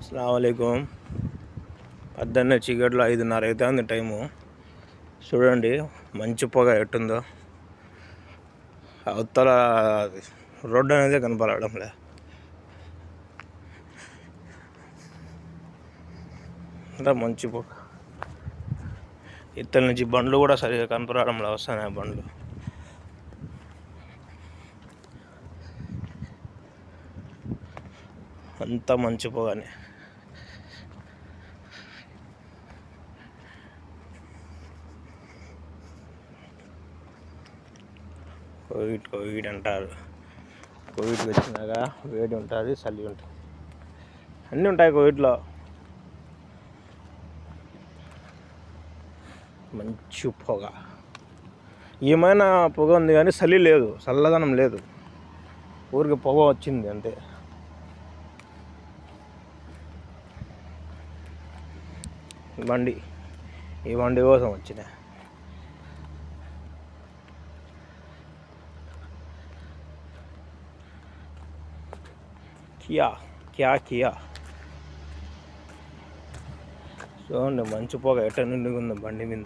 అస్సలాముఅలైకుం. పొద్దున్నే చీకట్లో 5:30 అవుతుంది టైము. చూడండి మంచు పొగ ఎట్టుందో. అవతల రోడ్డు అనేది కనపడడంలే. అంతా మంచు పొగ. ఇత్తల నుంచి బండ్లు కూడా సరిగా కనపడడంలే, వస్తున్నాయి బండ్లు. అంతా మంచు పొగనే. కోవిడ్ అంటారు. కోవిడ్ వచ్చినాక వేడి ఉంటుంది, చలి ఉంటుంది, అన్నీ ఉంటాయి కోవిడ్లో. మంచు పొగ, ఏమైనా పొగ ఉంది కానీ చలి లేదు, చల్లదనం లేదు, ఊరికి పొగ వచ్చింది అంతే. ఈ బండి కోసం వచ్చిన. కియా చూడండి మంచు పొగ ఎట్ట నిండుగా ఉందో బండి మీద.